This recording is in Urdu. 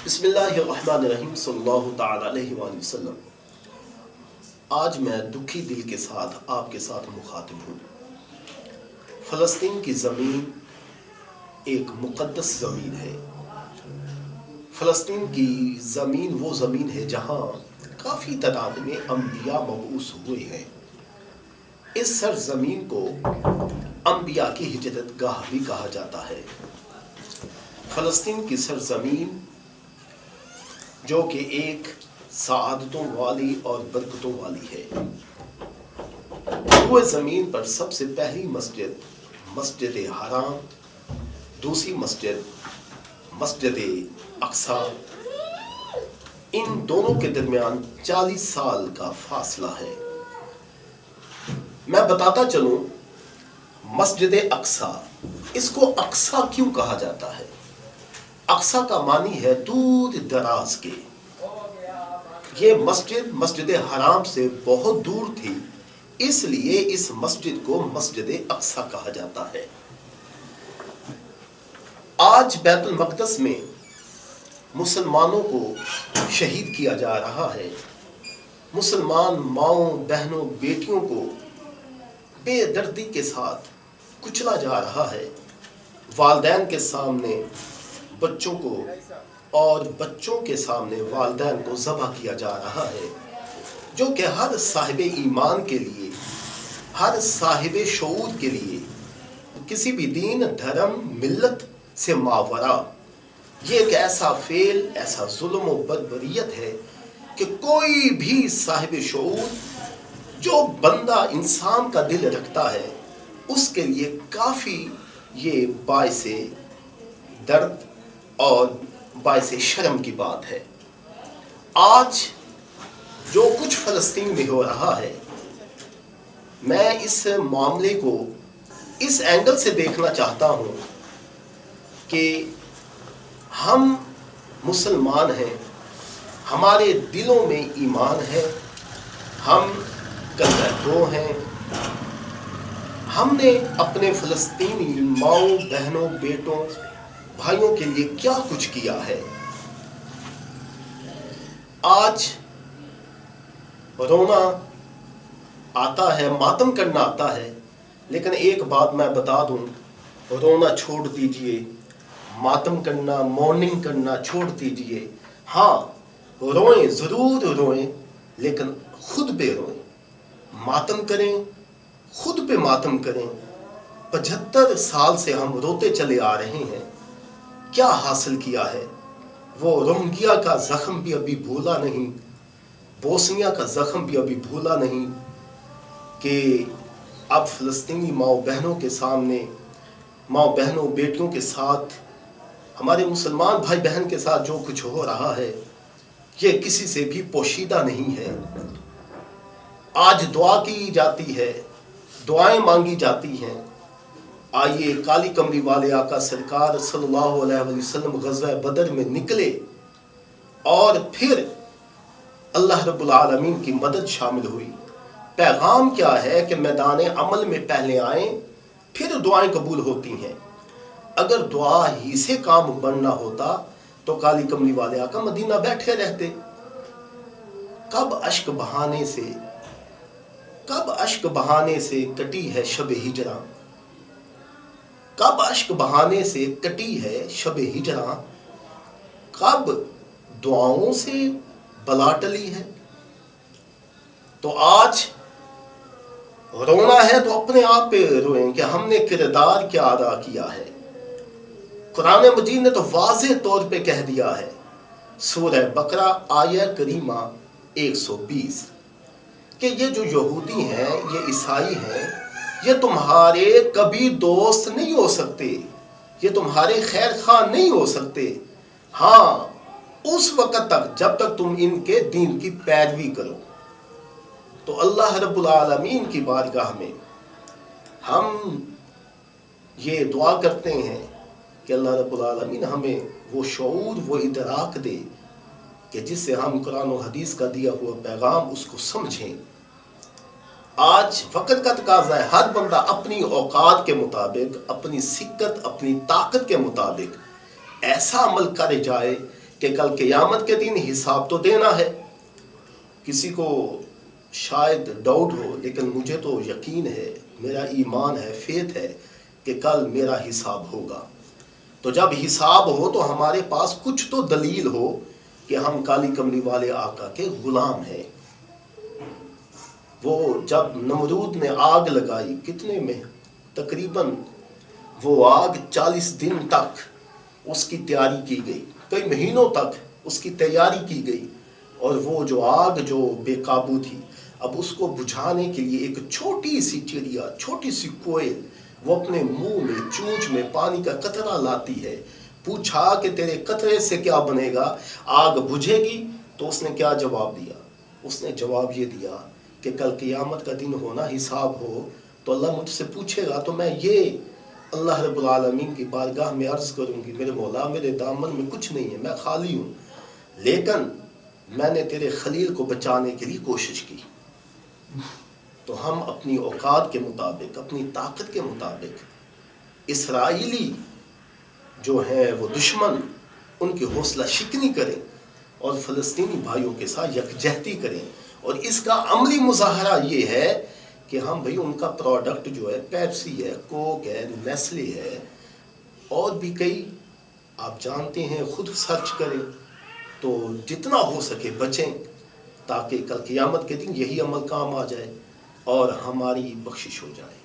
بسم اللہ الرحمن الرحیم صلی اللہ تعالی علیہ وآلہ وسلم۔ آج میں دکھی دل کے ساتھ آپ کے ساتھ مخاطب ہوں۔ فلسطین کی زمین ایک مقدس زمین ہے۔ فلسطین کی زمین وہ زمین ہے جہاں کافی تعداد میں انبیاء مبعوث ہوئے ہیں۔ اس سرزمین کو انبیاء کی ہجرت گاہ بھی کہا جاتا ہے۔ فلسطین کی سرزمین جو کہ ایک سعادتوں والی اور برکتوں والی ہے۔ وہ زمین پر سب سے پہلی مسجد حرام، دوسری مسجد اقصی، ان دونوں کے درمیان 40 سال کا فاصلہ ہے۔ میں بتاتا چلوں، مسجد اقصی، اس کو اقصی کیوں کہا جاتا ہے؟ اقصی کا معنی ہے دور دراز کے۔ یہ مسجد حرام سے بہت دور تھی، اس لیے اس مسجد کو مسجد اقصی کہا جاتا ہے۔ آج بیت المقدس میں مسلمانوں کو شہید کیا جا رہا ہے۔ مسلمان ماؤں، بہنوں، بیٹیوں کو بے دردی کے ساتھ کچلا جا رہا ہے۔ والدین کے سامنے بچوں کو اور بچوں کے سامنے والدین کو ذبح کیا جا رہا ہے، جو کہ ہر صاحب ایمان کے لیے، ہر صاحب شعور کے لیے، کسی بھی دین، دھرم، ملت سے ماورا، یہ ایک ایسا فعل، ایسا ظلم و بربریت ہے کہ کوئی بھی صاحب شعور، جو بندہ انسان کا دل رکھتا ہے، اس کے لیے کافی یہ باعث درد اور باعث شرم کی بات ہے۔ آج جو کچھ فلسطین میں ہو رہا ہے، میں اس معاملے کو اس اینگل سے دیکھنا چاہتا ہوں کہ ہم مسلمان ہیں، ہمارے دلوں میں ایمان ہے، ہم کلمہ گو ہیں، ہم نے اپنے فلسطینی ماؤں، بہنوں، بیٹوں، بھائیوں کے لیے کیا کچھ کیا ہے۔ آج رونا آتا ہے، ماتم کرنا آتا ہے، لیکن ایک بات میں بتا دوں، رونا چھوڑ دیجئے، ماتم کرنا، مورننگ کرنا چھوڑ دیجئے۔ ہاں، روئیں، ضرور روئیں، لیکن خود پہ روئیں، ماتم کریں، خود پہ ماتم کریں۔ 75 سال سے ہم روتے چلے آ رہے ہیں، کیا حاصل کیا ہے؟ وہ روہنگیا کا زخم بھی ابھی بھولا نہیں، بوسنیا کا زخم بھی ابھی بھولا نہیں کہ اب فلسطینی ماؤں بہنوں کے سامنے، ماؤں بہنوں بیٹیوں کے ساتھ، ہمارے مسلمان بھائی بہن کے ساتھ جو کچھ ہو رہا ہے، یہ کسی سے بھی پوشیدہ نہیں ہے۔ آج دعا کی جاتی ہے، دعائیں مانگی جاتی ہیں۔ آئیے کالی کملی والے آقا سرکار صلی اللہ علیہ وسلم غزوہ بدر میں نکلے، اور پھر اللہ رب العالمین کی مدد شامل ہوئی۔ پیغام کیا ہے کہ میدان عمل میں پہلے آئیں، پھر دعائیں قبول ہوتی ہیں۔ اگر دعا ہی سے کام بننا ہوتا تو کالی کملی والے آقا مدینہ بیٹھے رہتے۔ کب اشک بہانے سے کٹی ہے شب ہجراں، کب اشک بہانے سے کٹی ہے شب ہجراں، کب دعاؤں سے بلا ٹلی ہے۔ تو آج رونا ہے تو اپنے آپ پہ روئیں کہ ہم نے کردار کیا ادا کیا ہے۔ قرآن مجید نے تو واضح طور پہ کہہ دیا ہے، سورہ بقرہ آیہ کریمہ 120، کہ یہ جو یہودی ہیں، یہ عیسائی ہیں، یہ تمہارے کبھی دوست نہیں ہو سکتے، یہ تمہارے خیر خواہ نہیں ہو سکتے، ہاں اس وقت تک جب تک تم ان کے دین کی پیروی کرو۔ تو اللہ رب العالمین کی بارگاہ میں ہم یہ دعا کرتے ہیں کہ اللہ رب العالمین ہمیں وہ شعور، وہ ادراک دے کہ جس سے ہم قرآن و حدیث کا دیا ہوا پیغام اس کو سمجھیں۔ آج وقت کا تقاضا ہے، ہر بندہ اپنی اوقات کے مطابق، اپنی سکت، اپنی طاقت کے مطابق ایسا عمل کرے جائے کہ کل قیامت کے دن حساب تو دینا ہے. کسی کو شاید ڈاؤٹ ہو، لیکن مجھے تو یقین ہے، میرا ایمان ہے، فیتھ ہے کہ کل میرا حساب ہوگا. تو جب حساب ہو تو ہمارے پاس کچھ تو دلیل ہو کہ ہم کالی کملی والے آقا کے غلام ہیں. وہ جب نمرود نے آگ لگائی، کتنے میں تقریباً وہ آگ 40 دن تک اس کی تیاری کی گئی، کئی مہینوں تک اس کی تیاری کی گئی، اور وہ جو آگ جو بے قابو تھی، اب اس کو بجھانے کے لیے ایک چھوٹی سی چڑیا، چھوٹی سی کوئل، وہ اپنے منہ میں چونچ میں پانی کا قطرہ لاتی ہے. پوچھا کہ تیرے قطرے سے کیا بنے گا، آگ بجھے گی؟ تو اس نے کیا جواب دیا؟ اس نے جواب یہ دیا کہ کل قیامت کا دن ہونا، حساب ہو تو اللہ مجھ سے پوچھے گا، تو میں یہ اللہ رب العالمین کی بارگاہ میں عرض کروں گی، میرے مولا میرے دامن میں کچھ نہیں ہے، میں خالی ہوں، لیکن میں نے تیرے خلیل کو بچانے کے لیے کوشش کی. تو ہم اپنی اوقات کے مطابق، اپنی طاقت کے مطابق اسرائیلی جو ہیں وہ دشمن، ان کی حوصلہ شکنی کریں اور فلسطینی بھائیوں کے ساتھ یکجہتی کریں. اور اس کا عملی مظاہرہ یہ ہے کہ ہم بھئی ان کا پروڈکٹ جو ہے پیپسی ہے، کوک ہے، نیسلے ہے، اور بھی کئی آپ جانتے ہیں، خود سرچ کریں. تو جتنا ہو سکے بچیں، تاکہ کل قیامت کے دن یہی عمل کام آ جائے اور ہماری بخشش ہو جائے.